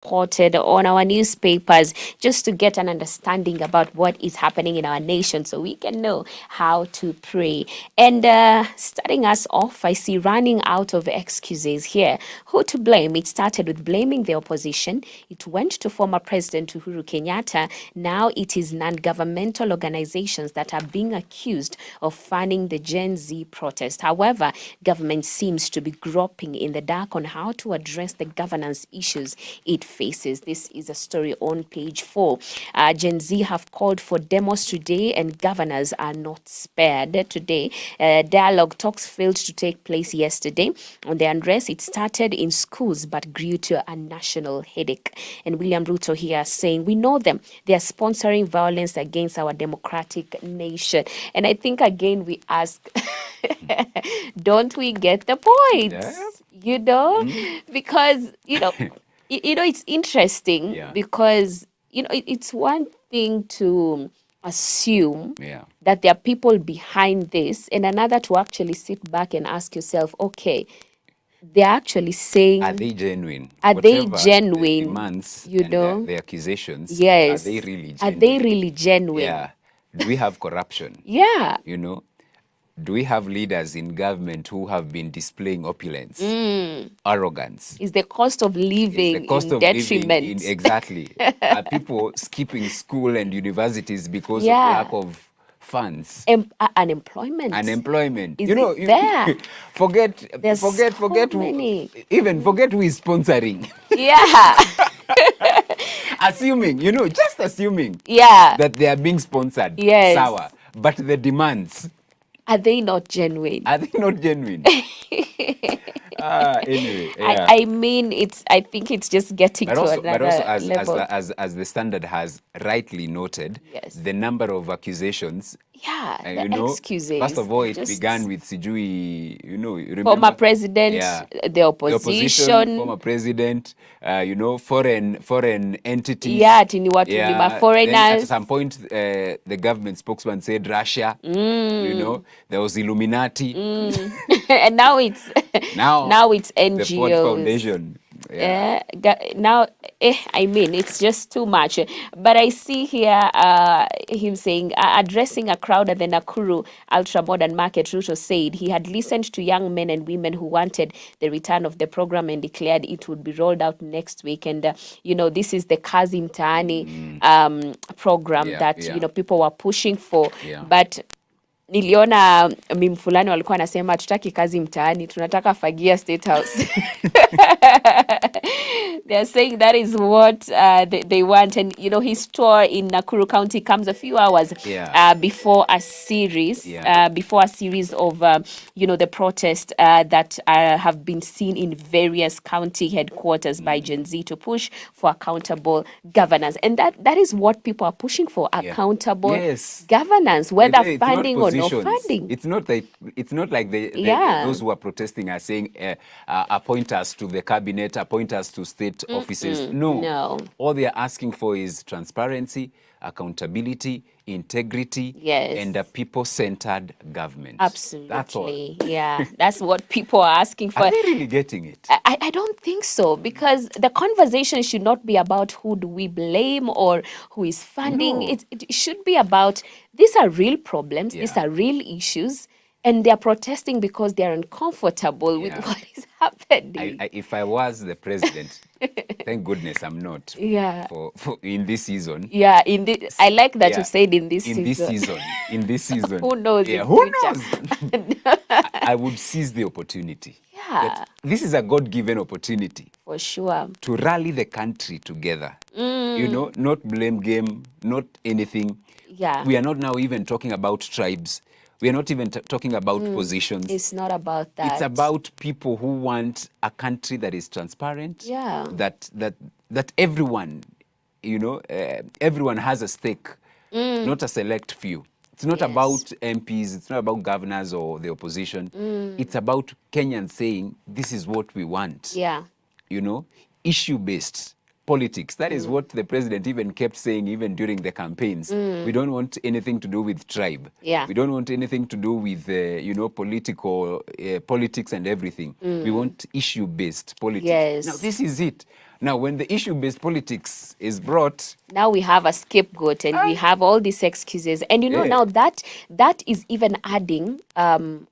reported on our newspapers just to get an understanding about what is happening in our nation so we can know how to pray. And starting us off, I see running out of excuses here. Who to blame? It started with blaming the opposition. It went to former President Uhuru Kenyatta. Now it is non-governmental organizations that are being accused of funding the Gen Z protest. However, government seems to be groping in the dark on how to address the governance issues it faces. This is a story on page 4. Gen Z have called for demos today and governors are not spared today. Dialogue talks failed to take place yesterday. On the unrest, it started in schools but grew to a national headache. And William Ruto here saying, we know them. They are sponsoring violence against our democratic nation. And I think again we ask, don't we get the point? Yeah. You know, because, it's interesting because, it's one thing to assume that there are people behind this and another to actually sit back and ask yourself, okay, they're actually saying, are they genuine? Are they Whatever genuine? The demands and the accusations, yes. Are they really genuine? Are they really genuine? Yeah. Do we have corruption? Yeah. Do we have leaders in government who have been displaying opulence, arrogance? Is the cost of living in detriment? Exactly. Are people skipping school and universities because of lack of funds? Unemployment. Unemployment. Is there? Forget forget who is sponsoring. Yeah. Just assuming that they are being sponsored. Yes. Sour. But the demands, are they not genuine? Anyway, yeah. I mean, I think it's just getting to another level. As the Standard has rightly noted, the number of accusations. Yeah, the excuses. First of all, it began with Sijui, remember? Former president, the opposition. Former president, foreign entities. Yeah, foreigners. Then at some point, the government spokesman said Russia. There was Illuminati. And now it's NGOs. The Ford Foundation. Now, I mean, it's just too much. But I see here him saying, addressing a crowd at the Nakuru Ultra Modern Market, Ruto said he had listened to young men and women who wanted the return of the program and declared it would be rolled out next week. And, this is the Kazi Mtaani program that, people were pushing for. But niliona meme fulani walikuwa nasema tutaki kazi mtaani, tunataka fagia State House. They are saying that is what they want. And, his tour in Nakuru County comes a few hours before a series of, the protest that have been seen in various county headquarters by Gen Z to push for accountable governance. And that is what people are pushing for, accountable governance, whether funding or no funding. It's not like those who are protesting are saying appoint us to the cabinet, appoint us to state offices. No. All they are asking for is transparency, accountability, integrity, and a people-centered government. Absolutely. That's all. Yeah, that's what people are asking for. Are they really getting it? I don't think so, because the conversation should not be about who do we blame or who is funding. No. It should be about, these are real problems, these are real issues, and they're protesting because they're uncomfortable with what is happening. If I was the president, thank goodness I'm not. For in this season. Yeah, I like that you said in this season. In this season. Who knows? Who knows? I would seize the opportunity. Yeah. This is a God-given opportunity. For sure. To rally the country together. Not blame game, not anything. Yeah. We are not now even talking about tribes. We are not even talking about positions. It's not about that. It's about people who want a country that is transparent. Yeah. That everyone, everyone has a stake, not a select few. It's not about MPs, it's not about governors or the opposition. It's about Kenyans saying, this is what we want. Yeah. Issue-based politics. That is what the president even kept saying even during the campaigns. We don't want anything to do with tribe. Yeah. We don't want anything to do with, politics and everything. We want issue-based politics. Yes. Now, this is it. Now, when the issue-based politics is brought, now we have a scapegoat, and we have all these excuses. And now that is even adding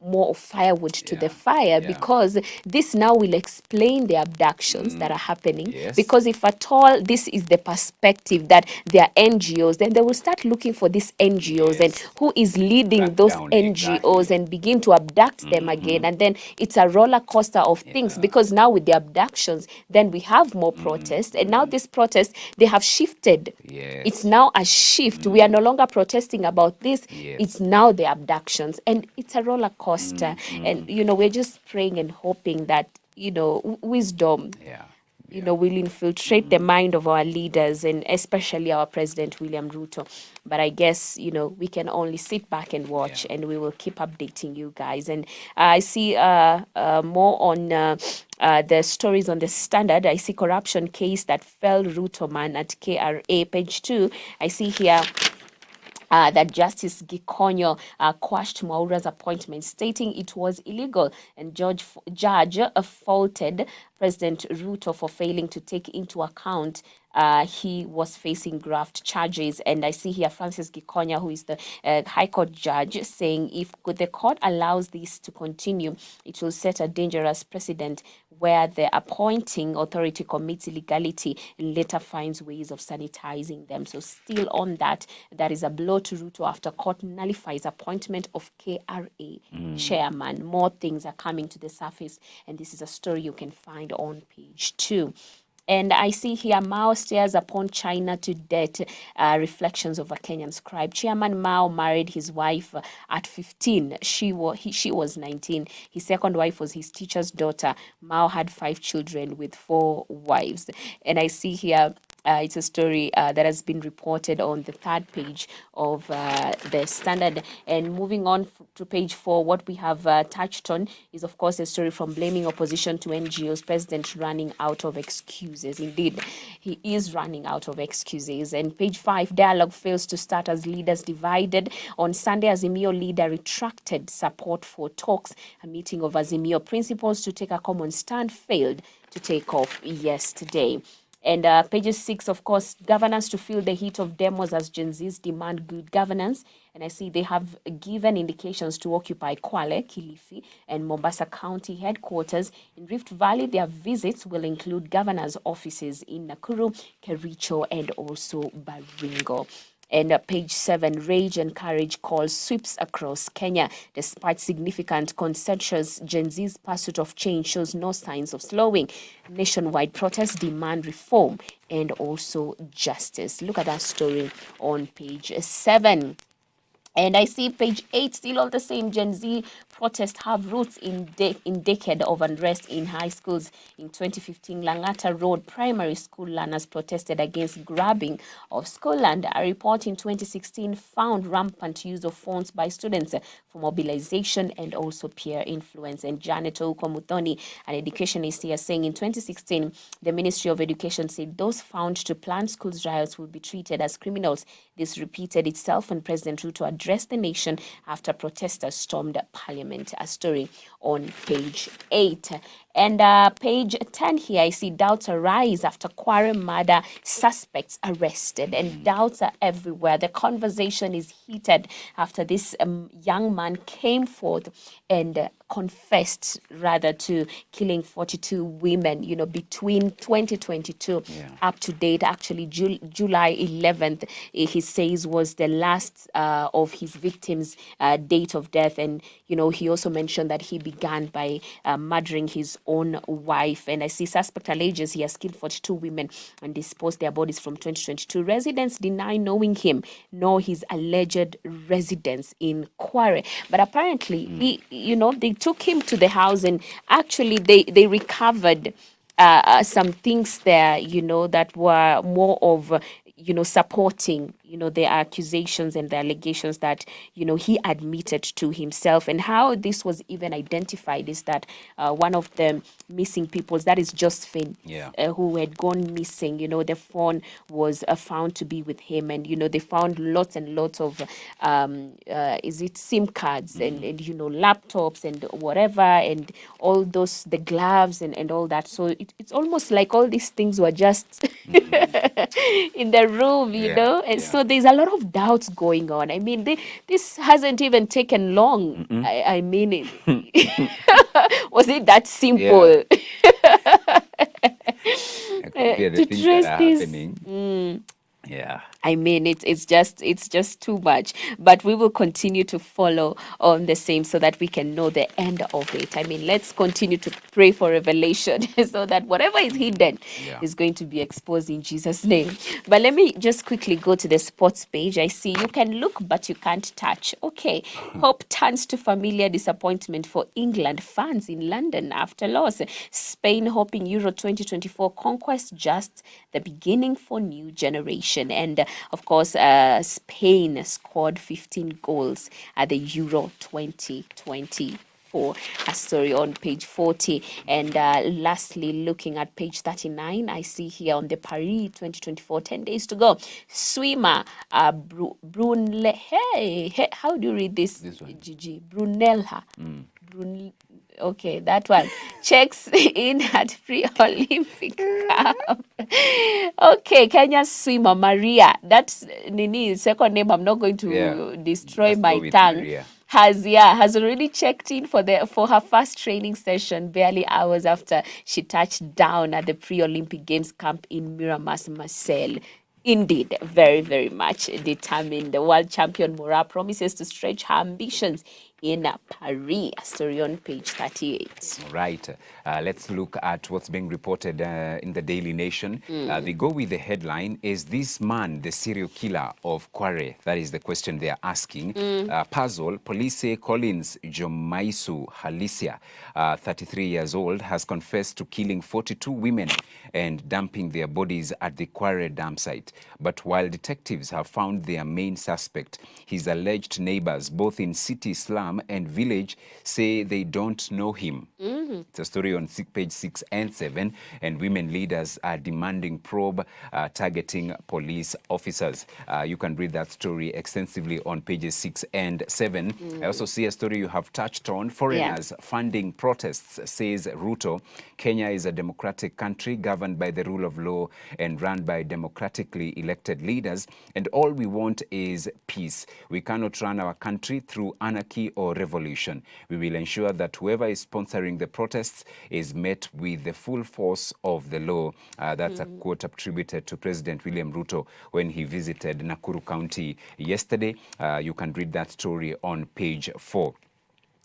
more firewood to the fire, because this now will explain the abductions that are happening. Because if at all this is the perspective that they are NGOs, then they will start looking for these NGOs and who is leading those NGOs and begin to abduct them again. And then it's a roller coaster of things, because now with the abductions, then we have more protests. And now this protest, they have shifted. It's now a shift. We are no longer protesting about this. It's now the abductions, and it's a roller coaster. And we're just praying and hoping that wisdom will infiltrate the mind of our leaders, and especially our President William Ruto. But I guess we can only sit back and watch, and we will keep updating you guys. And I see more on the stories on the Standard. I see corruption case that fell Ruto man at KRA, page 2. I see here that Justice Gikonyo quashed Mwaura's appointment, stating it was illegal, and judge faulted President Ruto for failing to take into account he was facing graft charges. And I see here Francis Gikonyo, who is the High Court judge, saying if the court allows this to continue, it will set a dangerous precedent where the appointing authority commits illegality and later finds ways of sanitizing them. So still on that is a blow to Ruto after court nullifies appointment of KRA chairman. More things are coming to the surface, and this is a story you can find on page 2. And I see here Mao stares upon China to death, reflections of a Kenyan scribe. Chairman Mao married his wife at 15. She was 19. His second wife was his teacher's daughter. Mao had 5 children with 4 wives. And I see here it's a story that has been reported on the 3rd page of the Standard. And moving on to page 4, what we have touched on is, of course, a story from blaming opposition to NGOs, president running out of excuses. Indeed, he is running out of excuses. And page 5, dialogue fails to start as leaders divided. On Sunday, Azimio leader retracted support for talks. A meeting of Azimio principals to take a common stand failed to take off yesterday. And pages 6, of course, governance to feel the heat of demos as Gen Zs demand good governance. And I see they have given indications to occupy Kwale, Kilifi, and Mombasa County headquarters. In Rift Valley, their visits will include governors' offices in Nakuru, Kericho, and also Baringo. And page 7, rage and courage calls sweeps across Kenya. Despite significant consensus, Gen Z's pursuit of change shows no signs of slowing. Nationwide protests demand reform and also justice. Look at that story on page 7. And I see page 8, still on the same, Gen Z protests have roots in decade of unrest in high schools. In 2015, Langata Road primary school learners protested against grabbing of school land. A report in 2016 found rampant use of phones by students for mobilization and also peer influence. And Janet Ouko Muthoni, an educationist here, saying in 2016, the Ministry of Education said those found to plan schools riots will be treated as criminals. This repeated itself when President Ruto addressed the nation after protesters stormed Parliament. A story on page 8. And page 10 here, I see doubts arise after Kware murder, suspects arrested, and doubts are everywhere. The conversation is heated after this young man came forth and confessed rather to killing 42 women, between 2022 up to date. Actually, July 11th, he says was the last of his victims' date of death. And, he also mentioned that he began by murdering his own wife. And I see suspect alleges he has killed 42 women and disposed their bodies from 2022. Residents deny knowing him nor his alleged residence in Kware. But apparently, they took him to the house, and actually they recovered some things there, that were more of, supporting, the accusations and the allegations that, he admitted to himself. And how this was even identified is that one of the missing peoples, that is Josephine, who had gone missing, the phone was found to be with him. And, they found lots and lots of, is it SIM cards and laptops and whatever, and all those, the gloves and all that. So it's almost like all these things were just in the room, and so there's a lot of doubts going on. I mean, this hasn't even taken long. I mean, was it that simple? To trace this. Yeah. I mean, it's just too much. But we will continue to follow on the same so that we can know the end of it. I mean, let's continue to pray for revelation so that whatever is hidden is going to be exposed in Jesus' name. But let me just quickly go to the sports page. I see you can look, but you can't touch. Okay. Hope turns to familiar disappointment for England fans in London after loss. Spain hoping Euro 2024 conquest just the beginning for new generation. And of course, Spain scored 15 goals at the Euro 2024. A story on page 40. And lastly, looking at page 39, I see here on the Paris 2024, 10 days to go. Swimmer Brunle. Hey, how do you read this? Gigi Brunelha. Okay, that one. Checks in at pre-Olympic camp. Okay, Kenya's swimmer Maria. That's Nini's second name. I'm not going to destroy my tongue. Maria. Has already checked in for her first training session barely hours after she touched down at the pre-Olympic Games camp in Miramas, Marseille. Indeed, very, very much determined. The world champion Moura promises to stretch her ambitions in Paris. A story on page 38. Right. Let's look at what's being reported in the Daily Nation. They go with the headline, is this man the serial killer of Kware? That is the question they are asking. Puzzle, police say Collins Jomaisu Halisia, 33 years old, has confessed to killing 42 women and dumping their bodies at the Kware dam site. But while detectives have found their main suspect, his alleged neighbors, both in city slum and village, say they don't know him. It's a story on page 6 and 7, and women leaders are demanding probe targeting police officers. You can read that story extensively on pages 6 and 7. I also see a story you have touched on, foreigners funding protests, says Ruto. Kenya is a democratic country governed by the rule of law and run by democratically elected leaders, and all we want is peace. We cannot run our country through anarchy or revolution. We will ensure that whoever is sponsoring the protests is met with the full force of the law. That's a quote attributed to President William Ruto when he visited Nakuru County yesterday. You can read that story on page 4.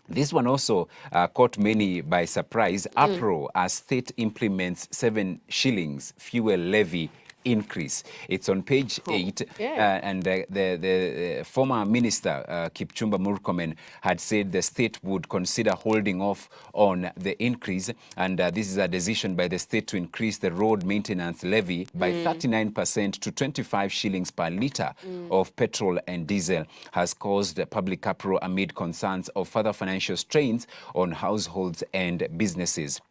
This one also caught many by surprise. APRO, as state implements 7 shillings fuel levy increase. It's on page 8, and the former minister Kipchumba Murkomen had said the state would consider holding off on the increase, and this is a decision by the state to increase the road maintenance levy by 39% to 25 shillings per litre of petrol and diesel, has caused public uproar amid concerns of further financial strains on households and businesses.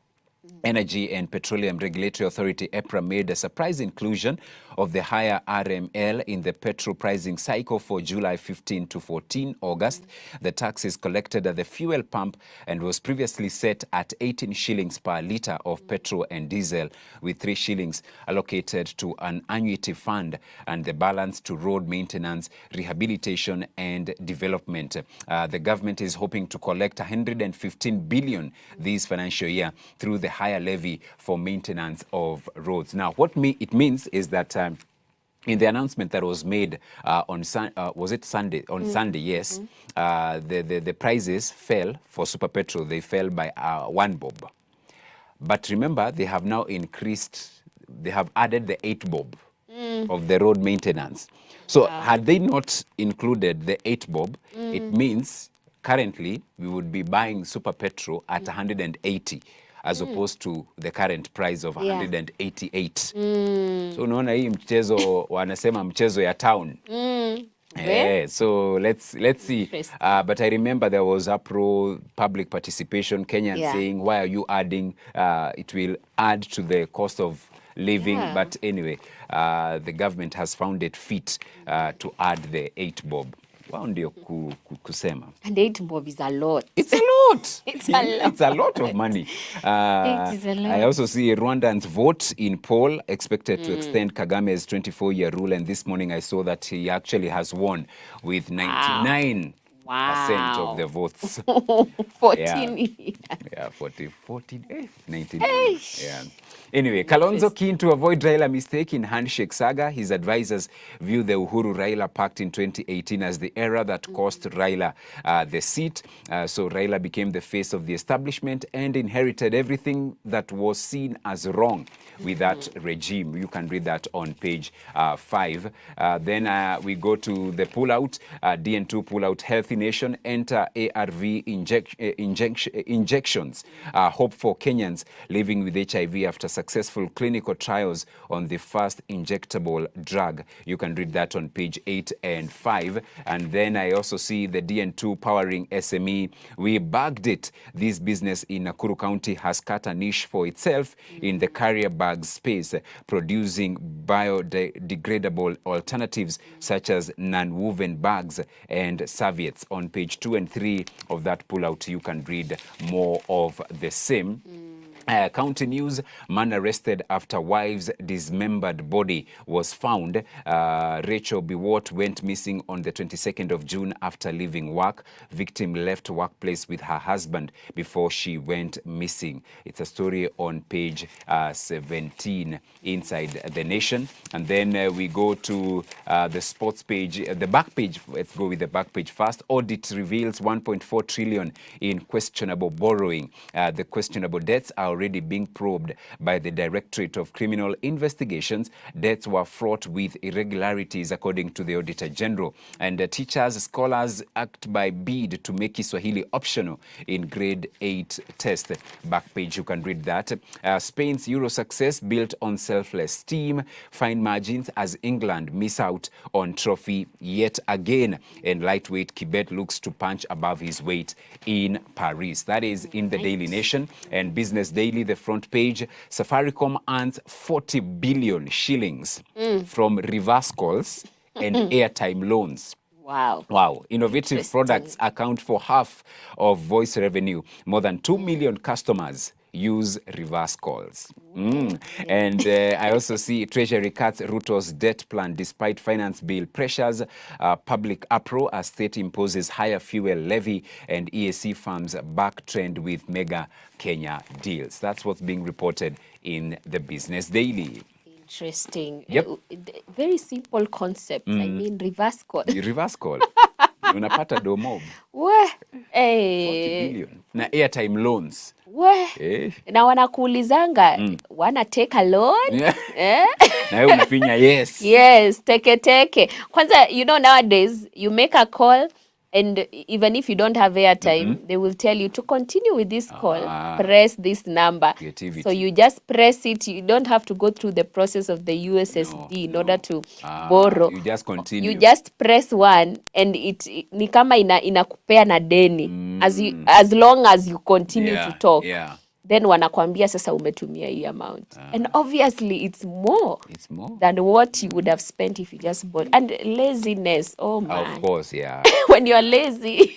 Energy and Petroleum Regulatory Authority, EPRA, made a surprise inclusion of the higher RML in the petrol pricing cycle for July 15 to 14 August. The tax is collected at the fuel pump and was previously set at 18 shillings per litre of petrol and diesel, with 3 shillings allocated to an annuity fund and the balance to road maintenance, rehabilitation and development. The government is hoping to collect 115 billion this financial year through the higher levy for maintenance of roads. Now, what it means is that in the announcement that was made on Sunday? On Sunday, yes, the prices fell for super petrol. They fell by 1 bob. But remember, they have now increased. They have added the 8 bob of the road maintenance. So had they not included the 8 bob, it means currently we would be buying super petrol at 180. as opposed to the current price of 188. So unaona hii mchezo wanasema mchezo ya town. So let's see. But I remember there was a public participation, Kenyans saying, why are you adding? It will add to the cost of living. But anyway, the government has found it fit to add the 8 bob. Wao ndio kusema. And 8 bob is a lot. It's a lot. It's a lot. It's a lot of money. It is a lot. I also see Rwandans vote in poll expected to extend Kagame's 24-year rule. And this morning I saw that he actually has won with 99% of the votes. 14 years. Yeah, 19. Yeah. Anyway, Kalonzo keen to avoid Raila mistake in handshake saga. His advisors view the Uhuru-Raila pact in 2018 as the era that cost Raila the seat. So Raila became the face of the establishment and inherited everything that was seen as wrong with that regime. You can read that on page 5. Then we go to the pullout, DN2 pullout. Healthy nation enter ARV injections. Hope for Kenyans living with HIV after successful clinical trials on the first injectable drug. You can read that on page 8 and 5. And then I also see the DN2 powering SME. We bagged it. This business in Nakuru County has cut a niche for itself in the carrier bag space, producing biodegradable alternatives such as non-woven bags and serviettes. On page 2 and 3 of that pullout, you can read more of the same. County news, man arrested after wife's dismembered body was found. Rachel Biwott went missing on the 22nd of June after leaving work. Victim left workplace with her husband before she went missing. It's a story on page 17 inside The Nation. And then we go to the sports page, the back page. Let's go with the back page first. Audit reveals 1.4 trillion in questionable borrowing. The questionable debts are already being probed by the Directorate of Criminal Investigations. Debts were fraught with irregularities, according to the Auditor General. And teachers, scholars act by bid to make Kiswahili optional in grade 8 test. Back page, you can read that. Spain's Euro success built on selfless team. Fine margins as England miss out on trophy yet again. And lightweight Kibet looks to punch above his weight in Paris. That is in the Daily Nation. And Business Daily, the front page, Safaricom earns 40 billion shillings from reverse calls and airtime loans. Wow. Wow. Innovative products account for half of voice revenue. More than 2 million customers use reverse calls. And I also see Treasury cuts Ruto's debt plan despite finance bill pressures. Public uproar as state imposes higher fuel levy, and EAC firms back trend with mega Kenya deals. That's what's being reported in the Business Daily. Interesting. Yep. Very simple concept. I mean, reverse call. Reverse call. Unapata domob. 40 billion. Na airtime loans. Na wanakuulizanga wanna take a loan? Na wewe unafinya yes. Yes, teke. Kwanza, you know, nowadays you make a call and even if you don't have airtime, they will tell you to continue with this call, press this number. Creativity. So you just press it. You don't have to go through the process of the USSD in order to borrow. You just continue. You just press one and it ni kama inakupea na deni as long as you continue to talk. Yeah. Then wanakwambia sasa umetumia hii amount. And obviously it's more than what you would have spent if you just bought. And laziness, oh man. Of course, yeah. When you're lazy,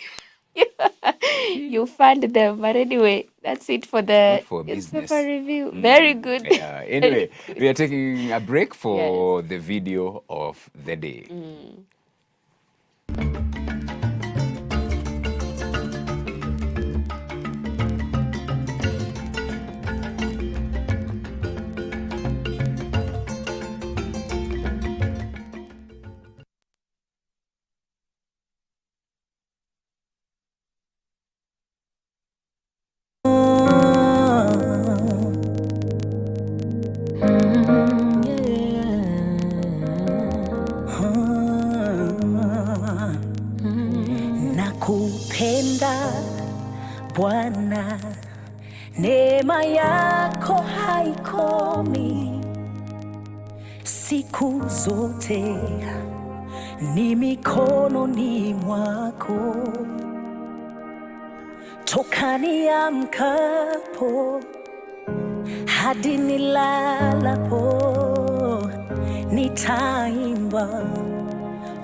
you fund them. But anyway, that's it for the newspaper review. Very good. Yeah. Anyway, we are taking a break for the video of the day. neema yako haikomi siku zote, ni mikononi mwako. Toka niamkapo hadi nilalapo, nitaimba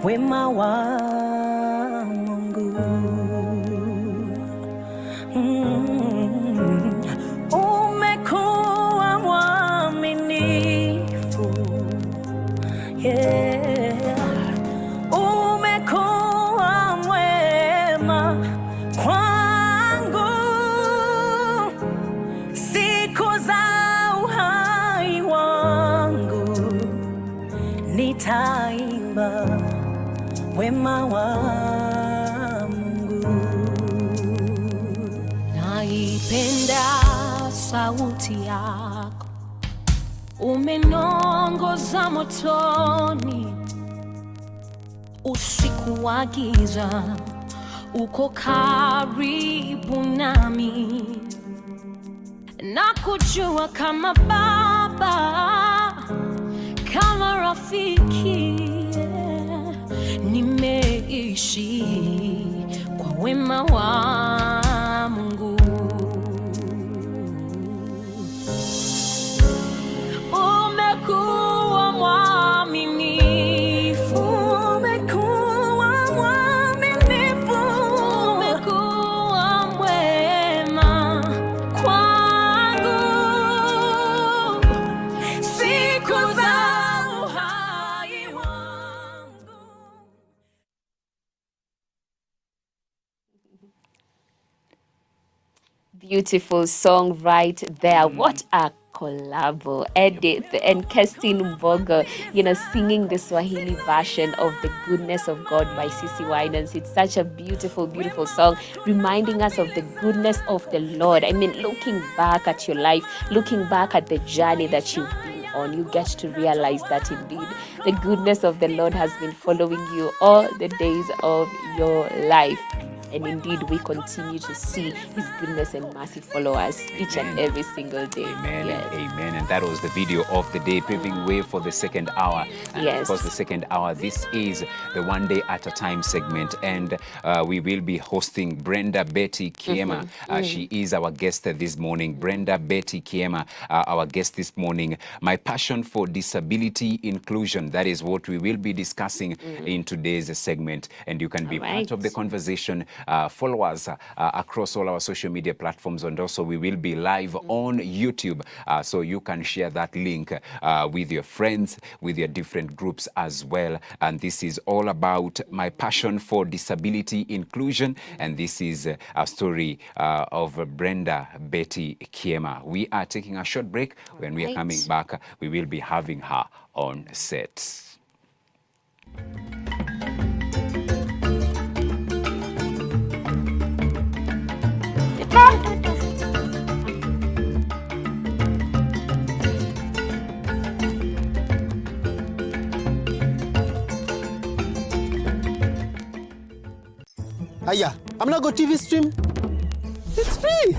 wema wa Mungu. Umekuwa mwaminifu, yeah. Umekuwa mwema kwangu siku za uhai wangu, nitaimba wema wa Mungu. Naipenda sauti yako, umeniongoza motoni, usiku wa giza uko karibu nami, na kujua kama baba, kama rafiki, nimeishi kwa wema wa Mungu. Umekuwa mwaminifu, umekuwa mwaminifu, umekuwa mwema kwangu siku za uhai wangu. Beautiful song right there. What a collabo. Edith and Kerstin Mbogo, singing the Swahili version of The Goodness of God by CeCe Winans. It's such a beautiful, beautiful song, reminding us of the goodness of the Lord. I mean, looking back at your life, looking back at the journey that you've been on, you get to realize that indeed the goodness of the Lord has been following you all the days of your life. And indeed, we continue to see His goodness and mercy follow us each and every single day. Amen. Yes. Amen. And that was the video of the day, paving way for the second hour. And yes, of course, the second hour, this is the One Day at a Time segment. And we will be hosting Brenda Betty Kiema. She is our guest this morning. Brenda Betty Kiema, our guest this morning. My passion for disability inclusion. That is what we will be discussing in today's segment. And you can be part of the conversation. Follow us across all our social media platforms, and also we will be live on YouTube, so you can share that link with your friends, with your different groups as well. And this is all about my passion for disability inclusion, and this is a story of Brenda Betty Kiema. We are taking a short break. When we are coming back, we will be having her on set. Aya, I'm not going to TV stream. It's free.